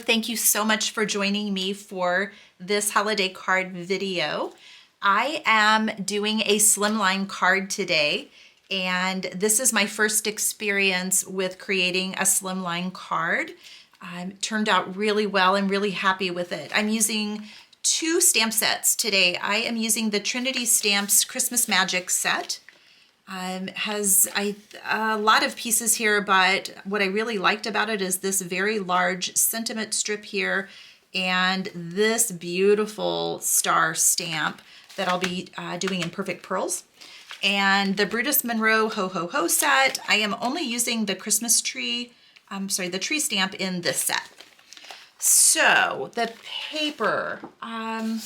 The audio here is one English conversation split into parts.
thank you so much for joining me for this holiday card video. I am doing a slimline card today, and this is my first experience with creating a slimline card. It turned out really well. I'm really happy with it. I'm using two stamp sets today. I am using the Trinity Stamps Christmas Magic set. Has a lot of pieces here, but what I really liked about it is this very large sentiment strip here and this beautiful star stamp that I'll be doing in Perfect Pearls. And the Brutus Monroe Ho Ho Ho set, I am only using the Christmas tree, the tree stamp in this set. So the paper, I'm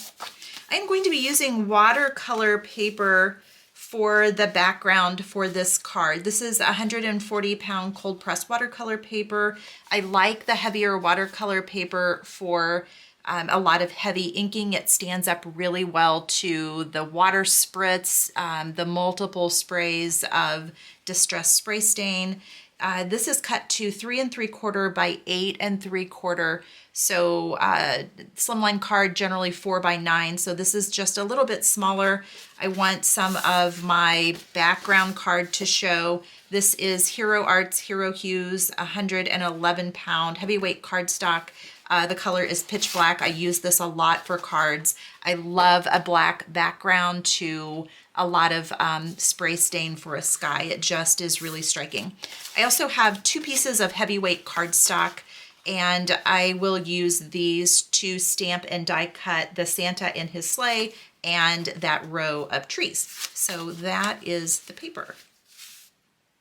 going to be using watercolor paper for the background for this card. This is 140-pound cold pressed watercolor paper. I like the heavier watercolor paper for a lot of heavy inking. It stands up really well to the water spritz, the multiple sprays of Distress Spray Stain. This is cut to 3 3/4 by 8 3/4. So slimline card generally 4 by 9. So this is just a little bit smaller. I want some of my background card to show. This is Hero Arts Hero Hues 111-pound heavyweight cardstock. The color is pitch black. I use this a lot for cards. I love a black background to a lot of spray stain for a sky. It just is really striking. I also have 2 pieces of heavyweight cardstock, and I will use these to stamp and die cut the Santa in his sleigh and that row of trees. So that is the paper.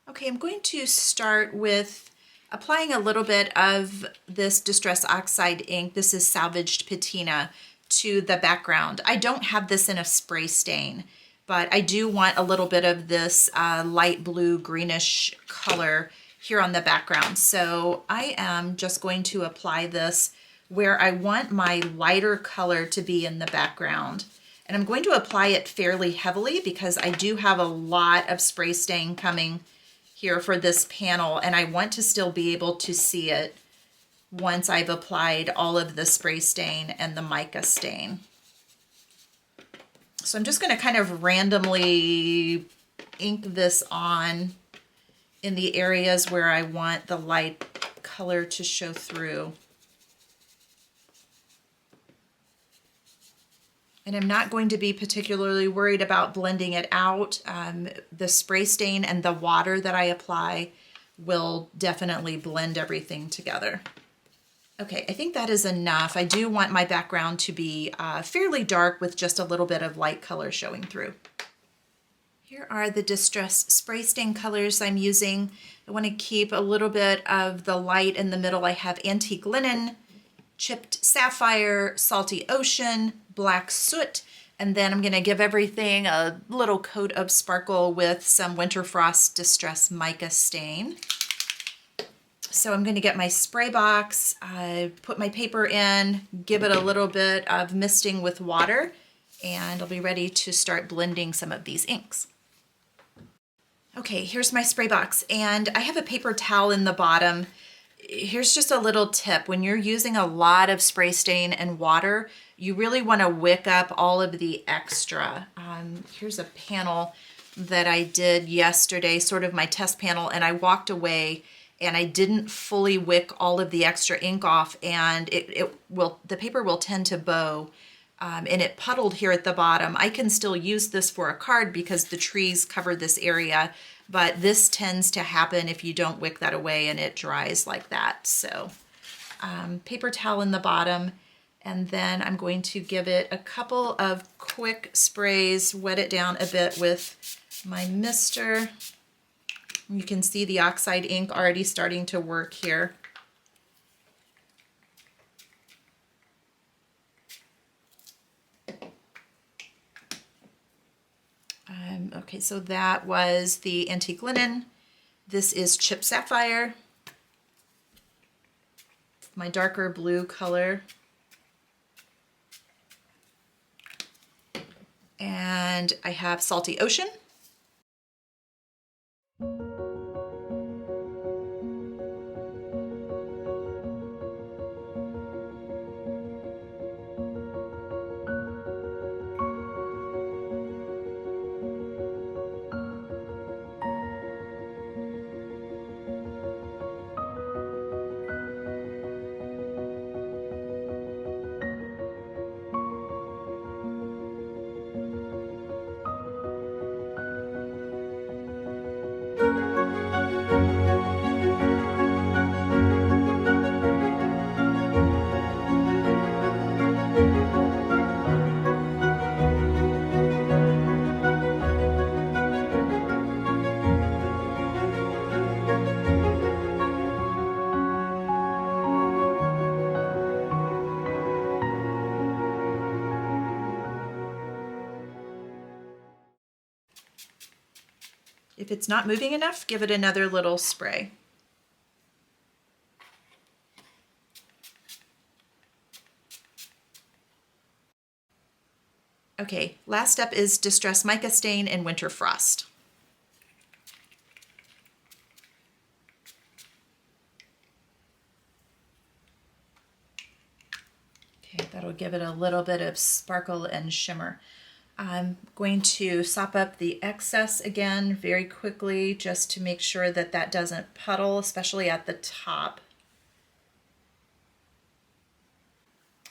Okay, I'm going to start with applying a little bit of this Distress Oxide ink. This is Salvaged Patina to the background. I don't have this in a spray stain, but I do want a little bit of this light blue greenish color here on the background. So I am just going to apply this where I want my lighter color to be in the background. And I'm going to apply it fairly heavily because I do have a lot of spray stain coming here for this panel, and I want to still be able to see it once I've applied all of the spray stain and the mica stain. So I'm just going to kind of randomly ink this on in the areas where I want the light color to show through. And I'm not going to be particularly worried about blending it out. The spray stain and the water that I apply will definitely blend everything together. Okay, I think that is enough. I do want my background to be fairly dark with just a little bit of light color showing through. Here are the Distress Spray Stain colors I'm using. I want to keep a little bit of the light in the middle. I have Antique Linen, Chipped Sapphire, Salty Ocean, Black Soot, and then I'm going to give everything a little coat of sparkle with some Winter Frost Distress Mica Stain. So I'm going to get my spray box, put my paper in, give it a little bit of misting with water, and I'll be ready to start blending some of these inks. Okay, here's my spray box, and I have a paper towel in the bottom. Here's just a little tip. When you're using a lot of spray stain and water, you really want to wick up all of the extra. Here's a panel that I did yesterday, sort of my test panel, and I walked away and I didn't fully wick all of the extra ink off, and the paper will tend to bow. And it puddled here at the bottom. I can still use this for a card because the trees cover this area, but this tends to happen if you don't wick that away and it dries like that. So paper towel in the bottom, and then I'm going to give it a couple of quick sprays, wet it down a bit with my mister. You can see the oxide ink already starting to work here. Okay, so that was the Antique Linen. This is Chipped Sapphire, my darker blue color. And I have Salty Ocean. If it's not moving enough, give it another little spray. Okay, last step is Distress Mica Stain and Winter Frost. Okay, that'll give it a little bit of sparkle and shimmer. I'm going to sop up the excess again very quickly just to make sure that that doesn't puddle, especially at the top.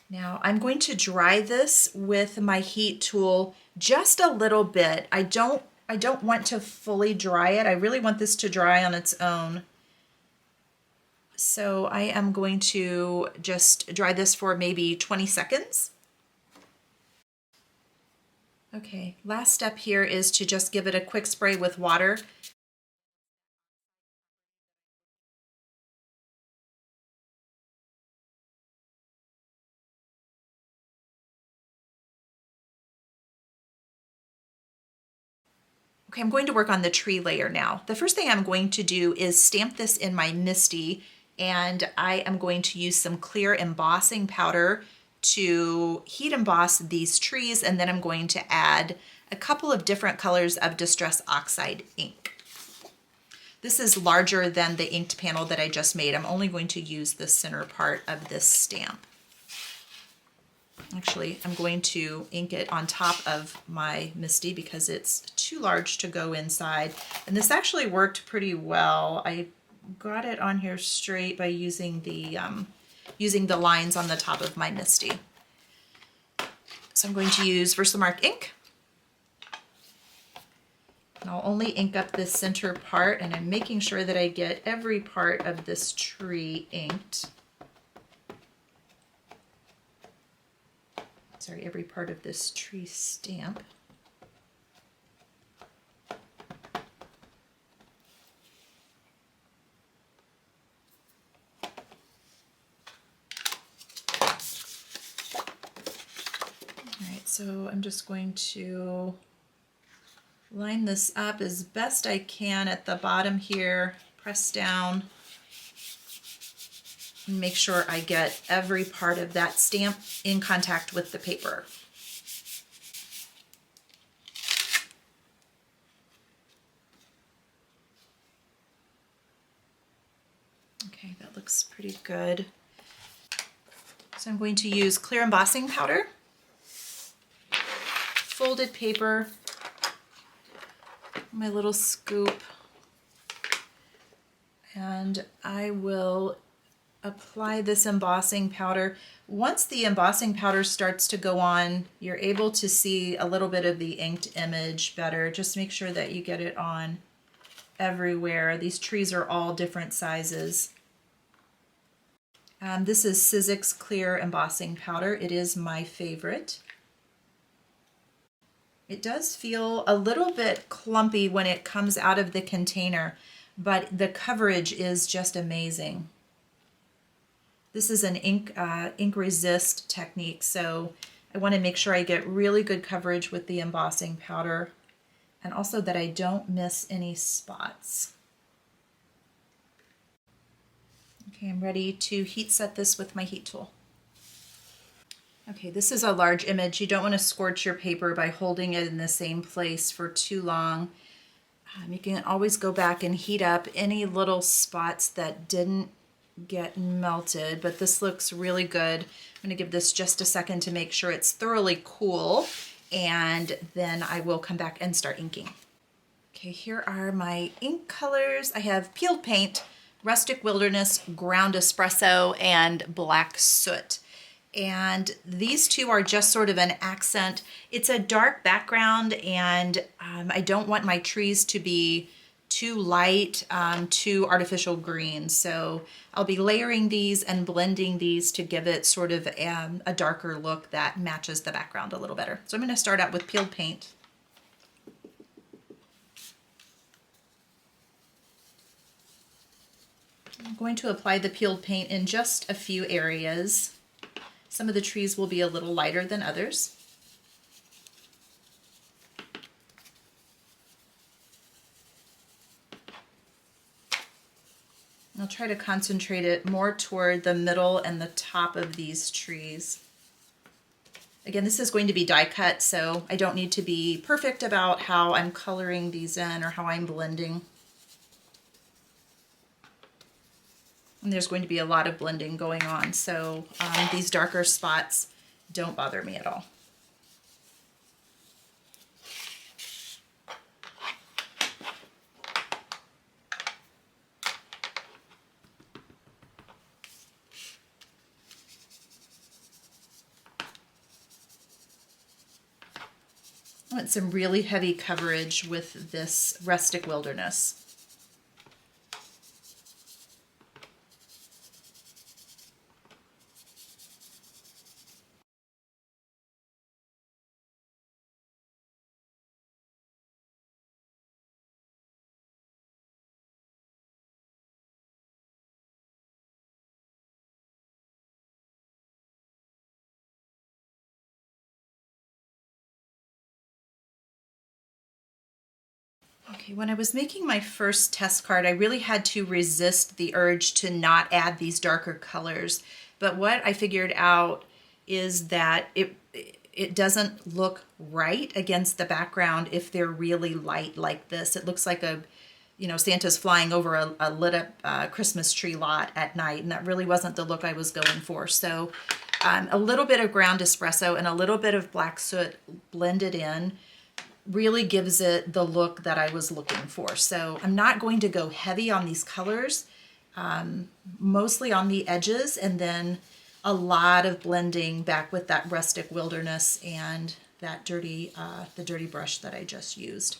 Now I'm going to dry this with my heat tool just a little bit. I don't want to fully dry it. I really want this to dry on its own. So I am going to just dry this for maybe 20 seconds. Okay, last step here is to just give it a quick spray with water. Okay, I'm going to work on the tree layer now. The first thing I'm going to do is stamp this in my MISTI, and I am going to use some clear embossing powder to heat emboss these trees, and then I'm going to add a couple of different colors of Distress Oxide ink. This is larger than the inked panel that I just made. I'm only going to use the center part of this stamp. Actually, I'm going to ink it on top of my MISTI because it's too large to go inside. And this actually worked pretty well. I got it on here straight by using the lines on the top of my MISTI. So I'm going to use Versamark ink. And I'll only ink up this center part, and I'm making sure that I get every part of this tree inked. Sorry, every part of this tree stamp. All right, so I'm just going to line this up as best I can at the bottom here, press down, and make sure I get every part of that stamp in contact with the paper. Okay, that looks pretty good. So I'm going to use clear embossing powder, folded paper, my little scoop, and I will apply this embossing powder. Once the embossing powder starts to go on, you're able to see a little bit of the inked image better. Just make sure that you get it on everywhere. These trees are all different sizes. This is Sizzix Clear Embossing Powder. It is my favorite. It does feel a little bit clumpy when it comes out of the container, but the coverage is just amazing. This is an ink resist technique, so I want to make sure I get really good coverage with the embossing powder, and also that I don't miss any spots. Okay, I'm ready to heat set this with my heat tool. Okay, this is a large image. You don't want to scorch your paper by holding it in the same place for too long. You can always go back and heat up any little spots that didn't get melted, but this looks really good. I'm going to give this just a second to make sure it's thoroughly cool, and then I will come back and start inking. Okay, here are my ink colors. I have Peeled Paint, Rustic Wilderness, Ground Espresso, and Black Soot. And these two are just sort of an accent. It's a dark background, and I don't want my trees to be too light, too artificial green. So I'll be layering these and blending these to give it sort of a darker look that matches the background a little better. So I'm going to start out with Peeled Paint. I'm going to apply the peeled paint in just a few areas. Some of the trees will be a little lighter than others. I'll try to concentrate it more toward the middle and the top of these trees. Again, this is going to be die cut, so I don't need to be perfect about how I'm coloring these in or how I'm blending. And there's going to be a lot of blending going on, so these darker spots don't bother me at all. I want some really heavy coverage with this rustic wilderness. Okay, when I was making my first test card, I really had to resist the urge to not add these darker colors. But what I figured out is that it doesn't look right against the background if they're really light like this. It looks like Santa's flying over a lit up Christmas tree lot at night, and that really wasn't the look I was going for. So a little bit of ground espresso and a little bit of black soot blended in really gives it the look that I was looking for. So I'm not going to go heavy on these colors, mostly on the edges, and then a lot of blending back with that rustic wilderness and that the dirty brush that I just used.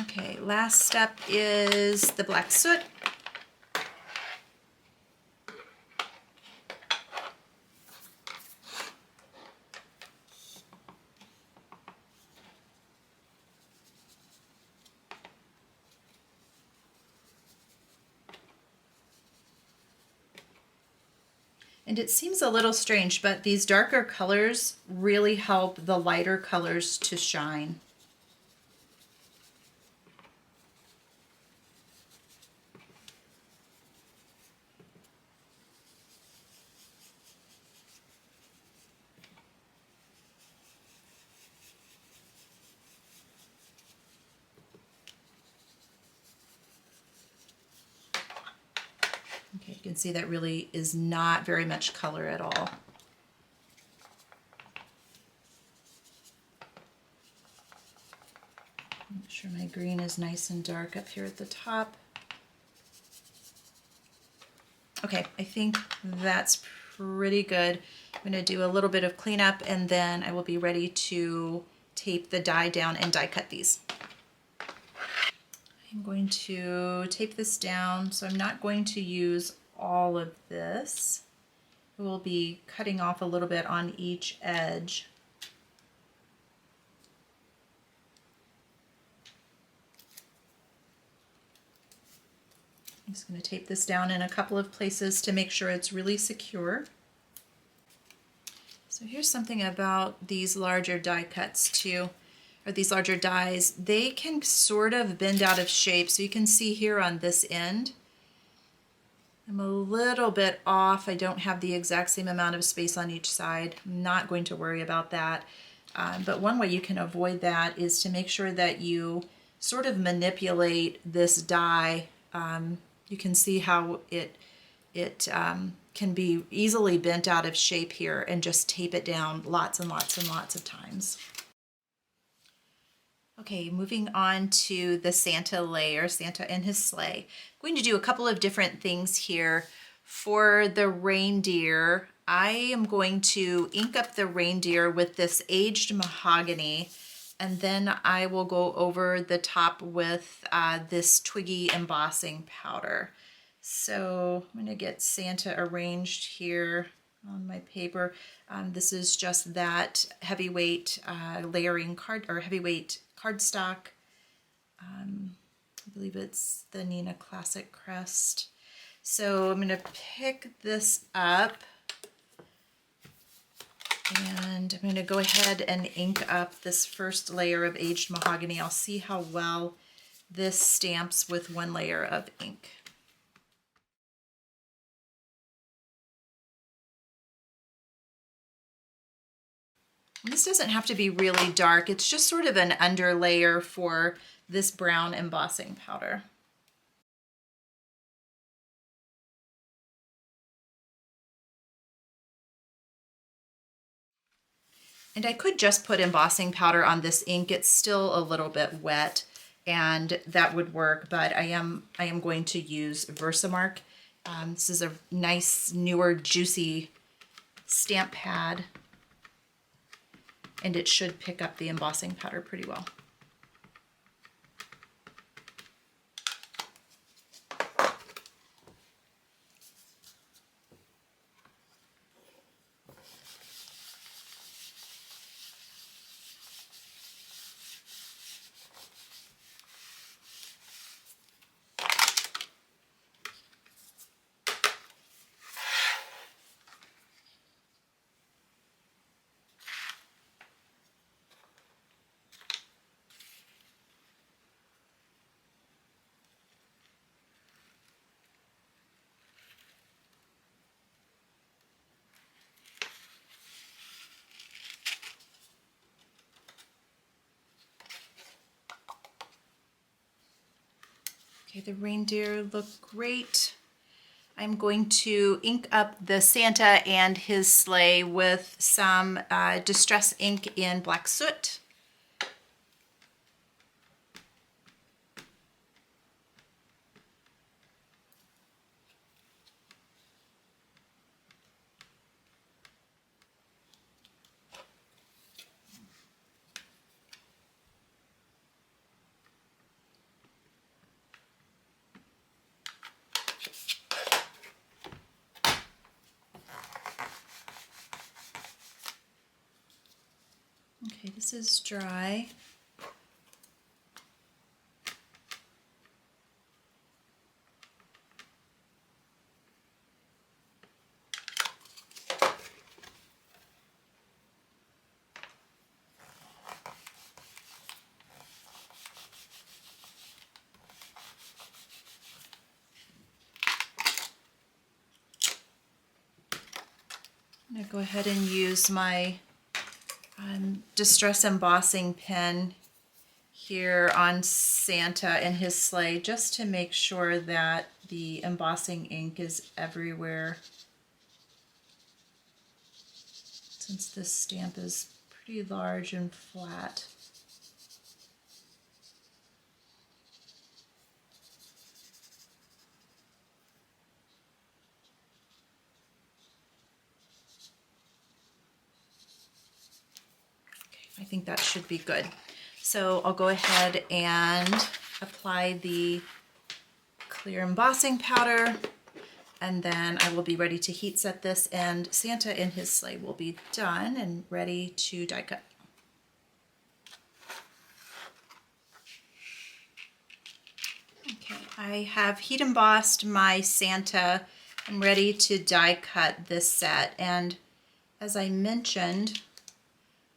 Okay, last step is the black soot. And it seems a little strange, but these darker colors really help the lighter colors to shine. Okay, you can see that really is not very much color at all. Make sure my green is nice and dark up here at the top. Okay, I think that's pretty good. I'm going to do a little bit of cleanup and then I will be ready to tape the die down and die cut these. I'm going to tape this down, so I'm not going to use all of this. I will be cutting off a little bit on each edge. I'm just going to tape this down in a couple of places to make sure it's really secure. So here's something about these larger die cuts too. Or these larger dies, they can sort of bend out of shape. So you can see here on this end, I'm a little bit off. I don't have the exact same amount of space on each side. I'm not going to worry about that. But one way you can avoid that is to make sure that you sort of manipulate this die. You can see how it can be easily bent out of shape here, and just tape it down lots and lots and lots of times. Okay, moving on to the Santa layer, Santa and his sleigh. I'm going to do a couple of different things here. For the reindeer, I am going to ink up the reindeer with this aged mahogany, and then I will go over the top with this twiggy embossing powder. So I'm going to get Santa arranged here on my paper. This is just that heavyweight layering card, or heavyweight cardstock. I believe it's the Nina Classic crest. So I'm going to pick this up and I'm going to go ahead and ink up this first layer of aged mahogany. I'll see how well this stamps with one layer of ink. This doesn't have to be really dark. It's just sort of an under layer for this brown embossing powder. And I could just put embossing powder on this ink. It's still a little bit wet and that would work, but I am going to use Versamark. This is a nice, newer, juicy stamp pad, and it should pick up the embossing powder pretty well. Okay, the reindeer look great. I'm going to ink up the Santa and his sleigh with some Distress ink in Black Soot. Okay, this is dry. I'm going to go ahead and use my Distress embossing pen here on Santa and his sleigh just to make sure that the embossing ink is everywhere, since this stamp is pretty large and flat. I think that should be good. So I'll go ahead and apply the clear embossing powder, and then I will be ready to heat set this, and Santa and his sleigh will be done and ready to die cut. Okay, I have heat embossed my Santa. I'm ready to die cut this set, and as I mentioned,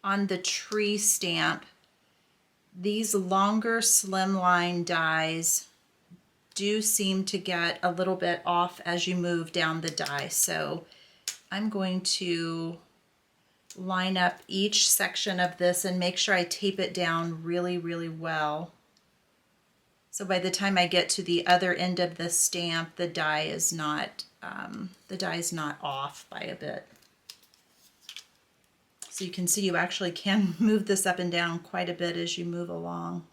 on the tree stamp, these longer slimline dies do seem to get a little bit off as you move down the die. So I'm going to line up each section of this and make sure I tape it down really, really well. So by the time I get to the other end of the stamp, the die is not off by a bit. So you can see you actually can move this up and down quite a bit as you move along.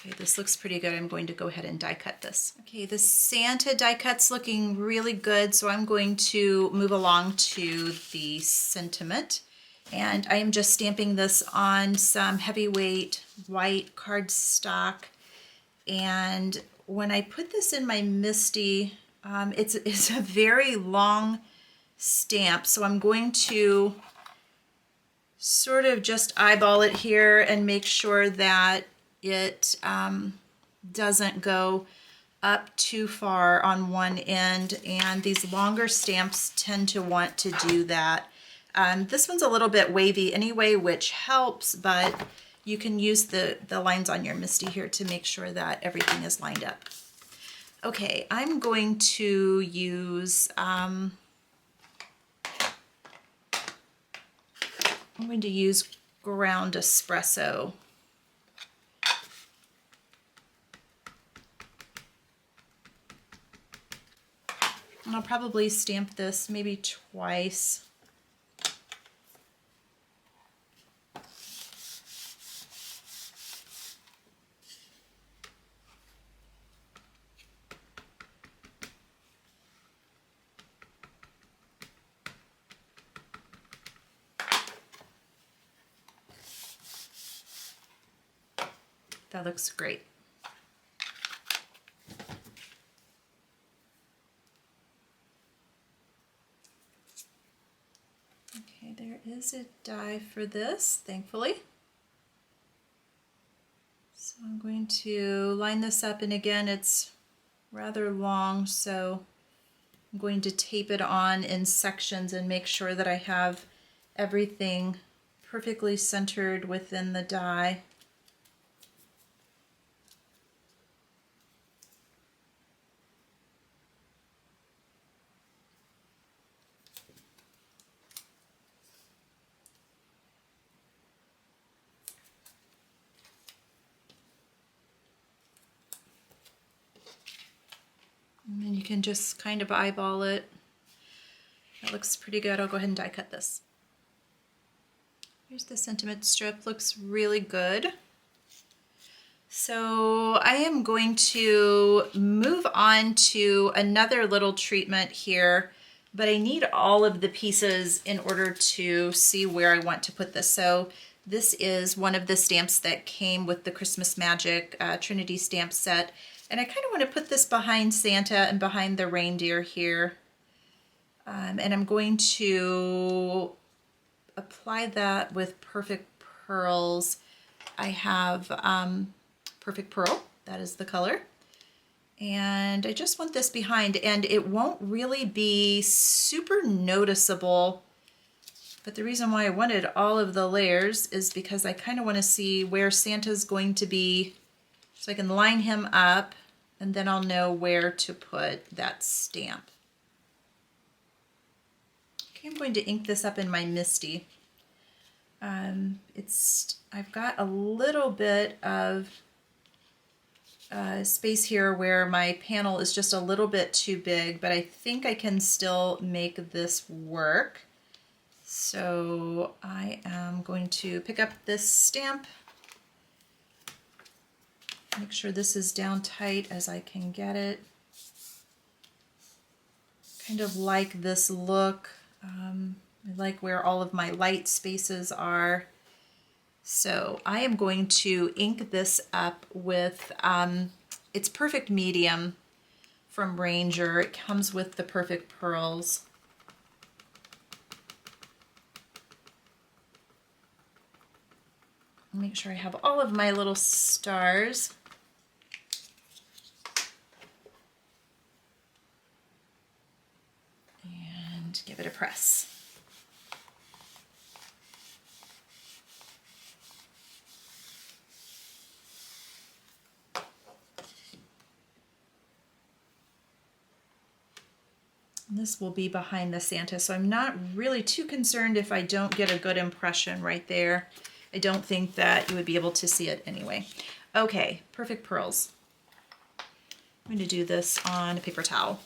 Okay, this looks pretty good. I'm going to go ahead and die cut this. Okay, the Santa die cut's looking really good, so I'm going to move along to the sentiment. And I am just stamping this on some heavyweight white cardstock. And when I put this in my MISTI, it's a very long stamp, so I'm going to sort of just eyeball it here and make sure that it doesn't go up too far on one end, and these longer stamps tend to want to do that. This one's a little bit wavy anyway, which helps, but you can use the lines on your MISTI here to make sure that everything is lined up. Okay, I'm going to use ground espresso. And I'll probably stamp this maybe twice. That looks great. Okay, there is a die for this, thankfully. So I'm going to line this up, and again, it's rather long, so I'm going to tape it on in sections and make sure that I have everything perfectly centered within the die. And then you can just kind of eyeball it. That looks pretty good. I'll go ahead and die cut this. Here's the sentiment strip. Looks really good. So I am going to move on to another little treatment here, but I need all of the pieces in order to see where I want to put this. So this is one of the stamps that came with the Christmas Magic Trinity stamp set. And I kind of want to put this behind Santa and behind the reindeer here. And I'm going to apply that with Perfect Pearls. I have Perfect Pearl, that is the color. And I just want this behind, and it won't really be super noticeable. But the reason why I wanted all of the layers is because I kind of want to see where Santa's going to be, so I can line him up, and then I'll know where to put that stamp. Okay, I'm going to ink this up in my MISTI. I've got a little bit of space here where my panel is just a little bit too big, but I think I can still make this work. So I am going to pick up this stamp, make sure this is down tight as I can get it. Kind of like this look. I like where all of my light spaces are. So I am going to ink this up with, it's Perfect Medium from Ranger. It comes with the Perfect Pearls. Make sure I have all of my little stars. And give it a press. And this will be behind the Santa, so I'm not really too concerned if I don't get a good impression right there. I don't think that you would be able to see it anyway. Okay, Perfect Pearls. I'm going to do this on a paper towel.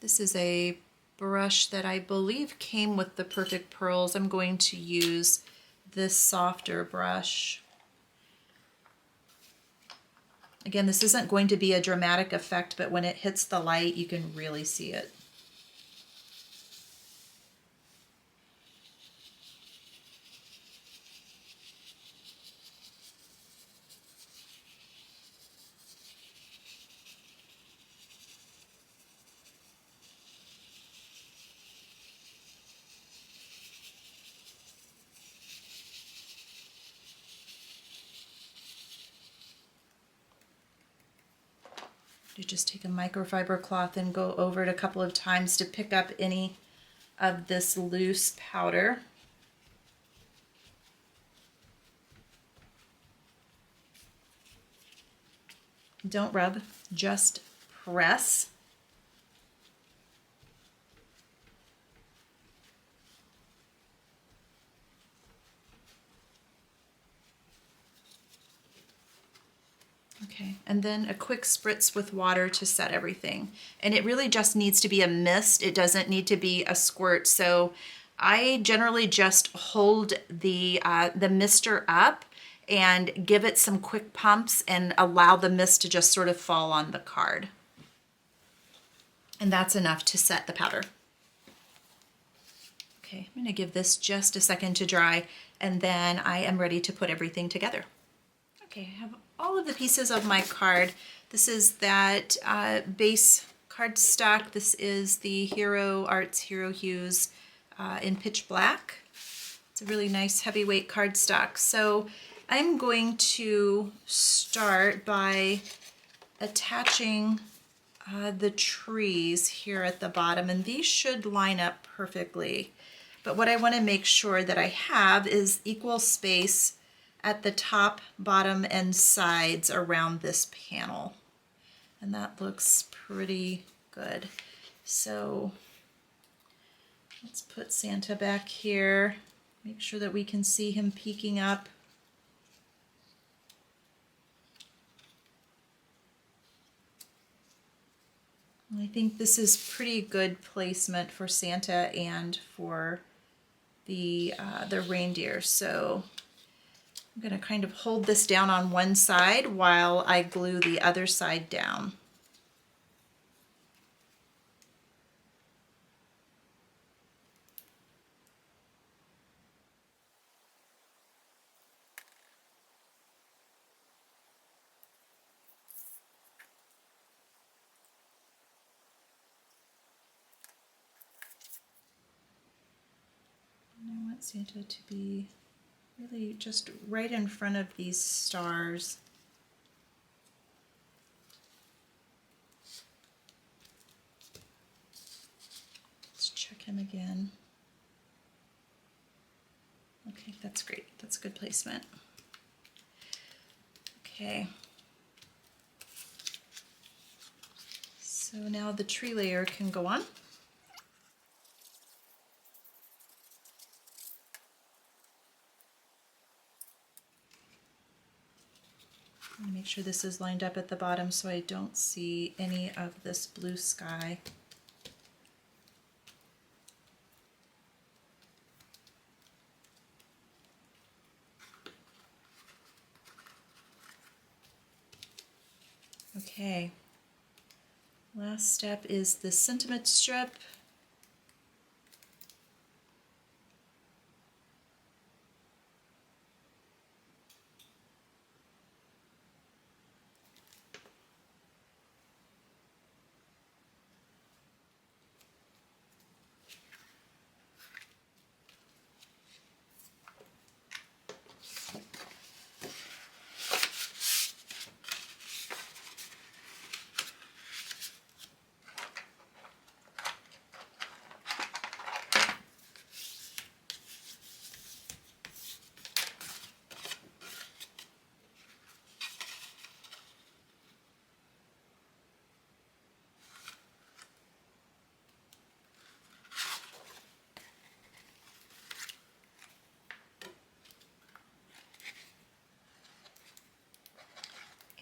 This is a brush that I believe came with the Perfect Pearls. I'm going to use this softer brush. Again, this isn't going to be a dramatic effect, but when it hits the light, you can really see it. You just take a microfiber cloth and go over it a couple of times to pick up any of this loose powder. Don't rub, just press. Okay, and then a quick spritz with water to set everything. And it really just needs to be a mist. It doesn't need to be a squirt. So I generally just hold the mister up and give it some quick pumps and allow the mist to just sort of fall on the card. And that's enough to set the powder. Okay, I'm gonna give this just a second to dry, and then I am ready to put everything together. Okay, I have all of the pieces of my card. This is that base cardstock. This is the Hero Arts Hero Hues in Pitch Black. It's a really nice heavyweight cardstock. So I'm going to start by attaching the trees here at the bottom, and these should line up perfectly. But what I want to make sure that I have is equal space at the top, bottom, and sides around this panel. And that looks pretty good. So let's put Santa back here. Make sure that we can see him peeking up. I think this is pretty good placement for Santa and for the reindeer. So I'm going to kind of hold this down on one side while I glue the other side down. And I want Santa to be really just right in front of these stars. Let's check him again. Okay, that's great. That's good placement. Okay. So now the tree layer can go on. I'm going to make sure this is lined up at the bottom so I don't see any of this blue sky. Okay, last step is the sentiment strip.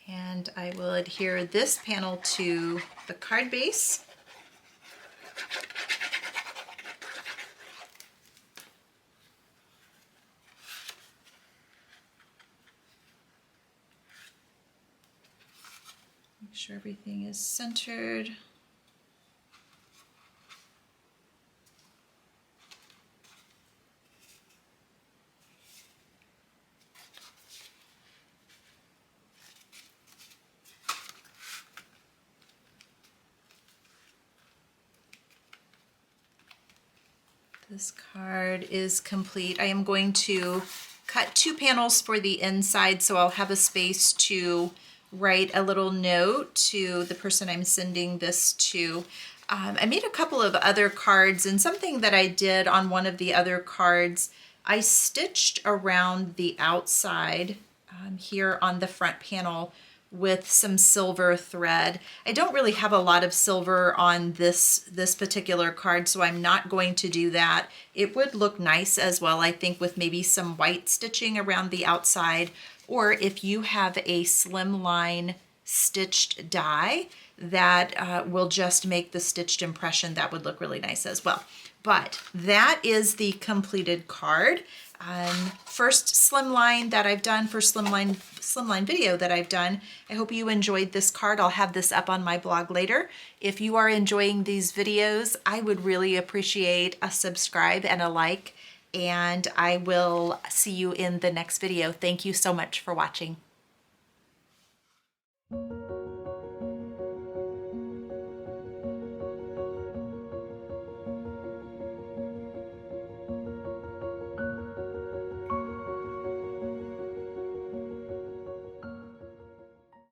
And I will adhere this panel to the card base. Make sure everything is centered. This card is complete. I am going to cut 2 panels for the inside so I'll have a space to write a little note to the person I'm sending this to. I made a couple of other cards, and something that I did on one of the other cards, I stitched around the outside here on the front panel with some silver thread. I don't really have a lot of silver on this particular card, so I'm not going to do that. It would look nice as well, I think, with maybe some white stitching around the outside, or if you have a slimline stitched die that will just make the stitched impression, that would look really nice as well. But that is the completed card. First slimline that I've done, first slimline video that I've done. I hope you enjoyed this card. I'll have this up on my blog later. If you are enjoying these videos, I would really appreciate a subscribe and a like, and I will see you in the next video. Thank you so much for watching.